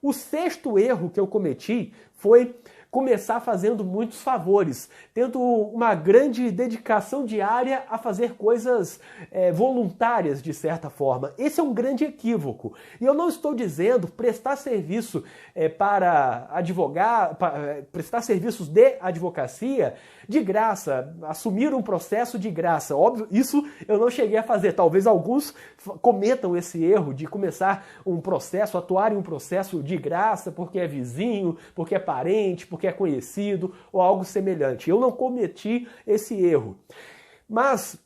O sexto erro que eu cometi foi começar fazendo muitos favores, tendo uma grande dedicação diária a fazer coisas voluntárias, de certa forma. Esse é um grande equívoco. E eu não estou dizendo prestar serviço para advogar, prestar serviços de advocacia de graça, assumir um processo de graça. Óbvio, isso eu não cheguei a fazer. Talvez alguns cometam esse erro de começar um processo, atuar em um processo de graça porque é vizinho, porque é parente, porque é conhecido ou algo semelhante. Eu não cometi esse erro. Mas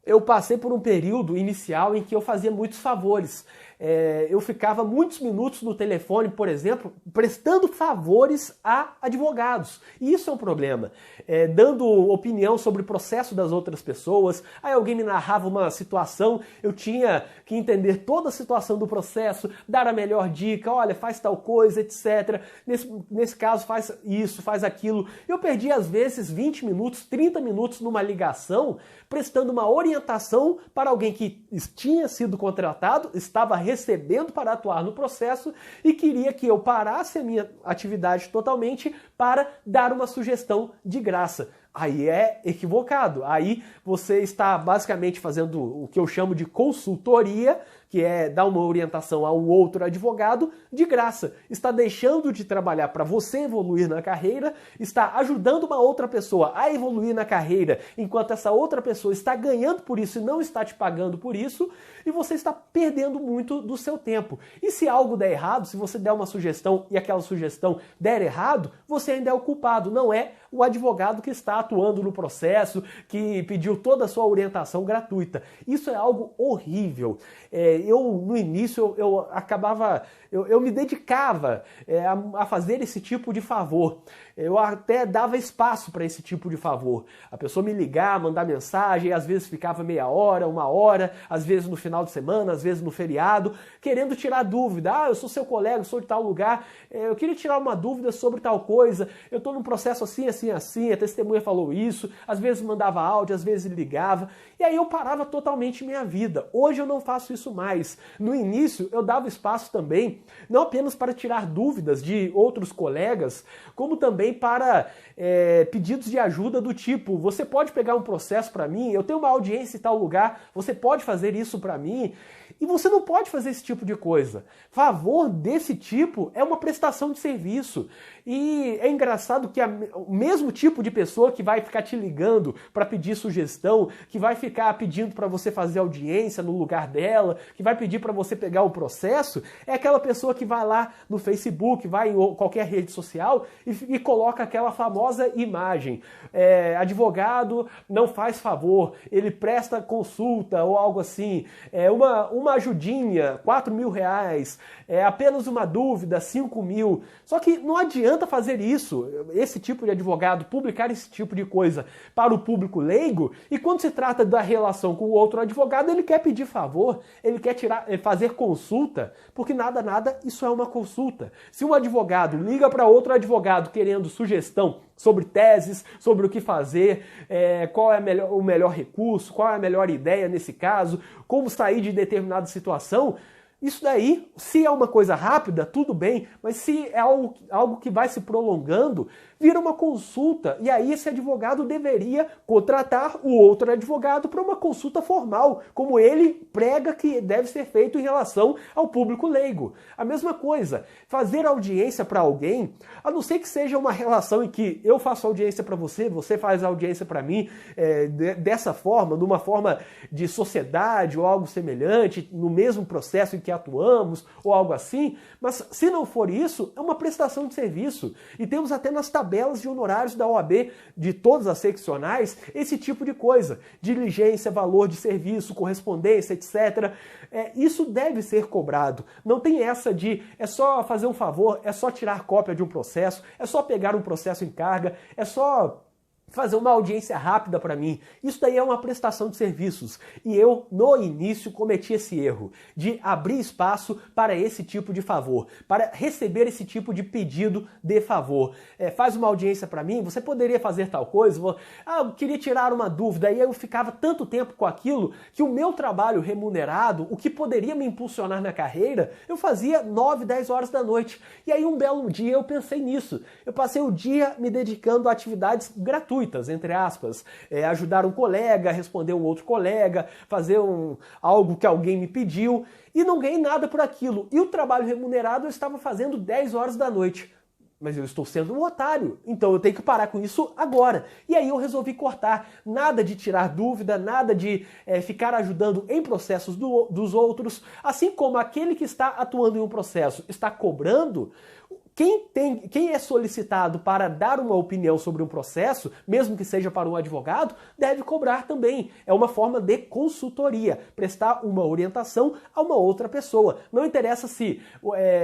eu passei por um período inicial em que eu fazia muitos favores. Eu ficava muitos minutos no telefone, por exemplo, prestando favores a advogados. E isso é um problema. Dando opinião sobre o processo das outras pessoas. Aí alguém me narrava uma situação, eu tinha que entender toda a situação do processo, dar a melhor dica, olha, faz tal coisa, etc. Nesse caso, faz isso, faz aquilo. Eu perdi, às vezes, 20 minutos, 30 minutos numa ligação, prestando uma orientação para alguém que tinha sido contratado, estava recebendo para atuar no processo e queria que eu parasse a minha atividade totalmente para dar uma sugestão de graça. Aí é equivocado. Aí você está basicamente fazendo o que eu chamo de consultoria, que é dar uma orientação a um outro advogado de graça. Está deixando de trabalhar para você evoluir na carreira, está ajudando uma outra pessoa a evoluir na carreira, enquanto essa outra pessoa está ganhando por isso e não está te pagando por isso, e você está perdendo muito do seu tempo. E se algo der errado, se você der uma sugestão e aquela sugestão der errado, você ainda é o culpado, não é o advogado que está atuando no processo, que pediu toda a sua orientação gratuita. Isso é algo horrível. No início, eu me dedicava a fazer esse tipo de favor. Eu até dava espaço para esse tipo de favor. A pessoa me ligar, mandar mensagem, às vezes ficava meia hora, uma hora, às vezes no final de semana, às vezes no feriado, querendo tirar dúvida. Eu sou seu colega, eu sou de tal lugar, eu queria tirar uma dúvida sobre tal coisa, eu estou num processo assim, assim, assim, a testemunha falou isso, às vezes mandava áudio, às vezes ligava, e aí eu parava totalmente minha vida. Hoje eu não faço isso mais. No início eu dava espaço também, não apenas para tirar dúvidas de outros colegas, como também para pedidos de ajuda do tipo, você pode pegar um processo para mim, eu tenho uma audiência em tal lugar, você pode fazer isso para mim? E você não pode fazer esse tipo de coisa. Favor desse tipo é uma prestação de serviço. E é engraçado que o mesmo tipo de pessoa que vai ficar te ligando para pedir sugestão, que vai ficar pedindo para você fazer audiência no lugar dela, que vai pedir para você pegar o processo, é aquela pessoa que vai lá no Facebook, vai em qualquer rede social e coloca aquela famosa imagem. Advogado não faz favor, ele presta consulta ou algo assim. Uma ajudinha, 4 mil reais, apenas uma dúvida, 5 mil. Só que não adianta fazer isso, esse tipo de advogado, publicar esse tipo de coisa para o público leigo, e quando se trata da relação com o outro advogado, ele quer pedir favor, ele quer fazer consulta, porque nada, isso é uma consulta. Se um advogado liga para outro advogado querendo sugestão sobre teses, sobre o que fazer, qual é o melhor recurso, qual é a melhor ideia nesse caso, como sair de determinada situação, isso daí, se é uma coisa rápida, tudo bem, mas se é algo que vai se prolongando, vira uma consulta, e aí esse advogado deveria contratar o outro advogado para uma consulta formal, como ele prega que deve ser feito em relação ao público leigo. A mesma coisa, fazer audiência para alguém, a não ser que seja uma relação em que eu faço audiência para você, você faz audiência para mim, dessa forma, numa forma de sociedade ou algo semelhante, no mesmo processo em que atuamos, ou algo assim, mas se não for isso, é uma prestação de serviço. E temos até nas tabelas de honorários da OAB, de todas as seccionais, esse tipo de coisa. Diligência, valor de serviço, correspondência, etc. Isso deve ser cobrado. Não tem essa de é só fazer um favor, é só tirar cópia de um processo, é só pegar um processo em carga, é só fazer uma audiência rápida para mim. Isso daí é uma prestação de serviços. E eu, no início, cometi esse erro de abrir espaço para esse tipo de favor, para receber esse tipo de pedido de favor. Faz uma audiência para mim, você poderia fazer tal coisa? Eu queria tirar uma dúvida, e eu ficava tanto tempo com aquilo que o meu trabalho remunerado, o que poderia me impulsionar na carreira, eu fazia 9, 10 horas da noite. E aí um belo dia eu pensei nisso. Eu passei o dia me dedicando a atividades gratuitas, entre aspas, ajudar um colega, responder um outro colega, fazer algo que alguém me pediu, e não ganhei nada por aquilo. E o trabalho remunerado eu estava fazendo 10 horas da noite. Mas eu estou sendo um otário, então eu tenho que parar com isso agora. E aí eu resolvi cortar. Nada de tirar dúvida, nada de ficar ajudando em processos dos outros. Assim como aquele que está atuando em um processo está cobrando, quem é solicitado para dar uma opinião sobre um processo, mesmo que seja para um advogado, deve cobrar também. É uma forma de consultoria, prestar uma orientação a uma outra pessoa. Não interessa se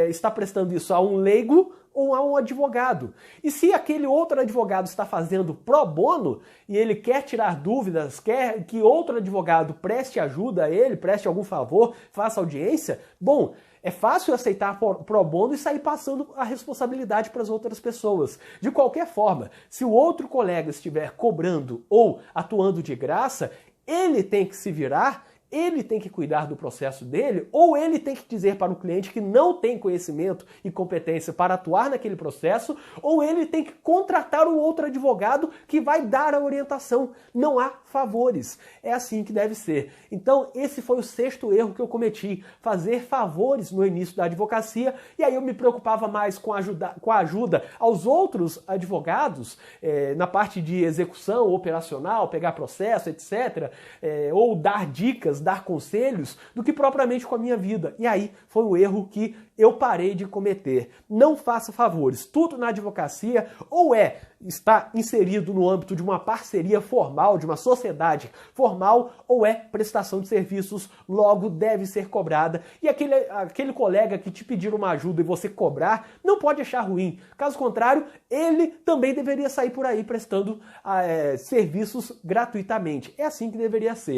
está prestando isso a um leigo ou a um advogado. E se aquele outro advogado está fazendo pro bono e ele quer tirar dúvidas, quer que outro advogado preste ajuda a ele, preste algum favor, faça audiência, bom, é fácil aceitar pro bono e sair passando a responsabilidade para as outras pessoas. De qualquer forma, se o outro colega estiver cobrando ou atuando de graça, ele tem que se virar, ele tem que cuidar do processo dele, ou ele tem que dizer para o cliente que não tem conhecimento e competência para atuar naquele processo, ou ele tem que contratar um outro advogado que vai dar a orientação. Não há favores. É assim que deve ser. Então, esse foi o 6º erro que eu cometi, fazer favores no início da advocacia, e aí eu me preocupava mais com a ajuda aos outros advogados, na parte de execução operacional, pegar processo, etc., ou dar dicas, dar conselhos, do que propriamente com a minha vida. E aí foi o erro que eu parei de cometer. Não faça favores. Tudo na advocacia ou está inserido no âmbito de uma parceria formal, de uma sociedade formal, ou prestação de serviços, logo deve ser cobrada. E aquele colega que te pedir uma ajuda e você cobrar, não pode achar ruim. Caso contrário, ele também deveria sair por aí prestando serviços gratuitamente. É assim que deveria ser.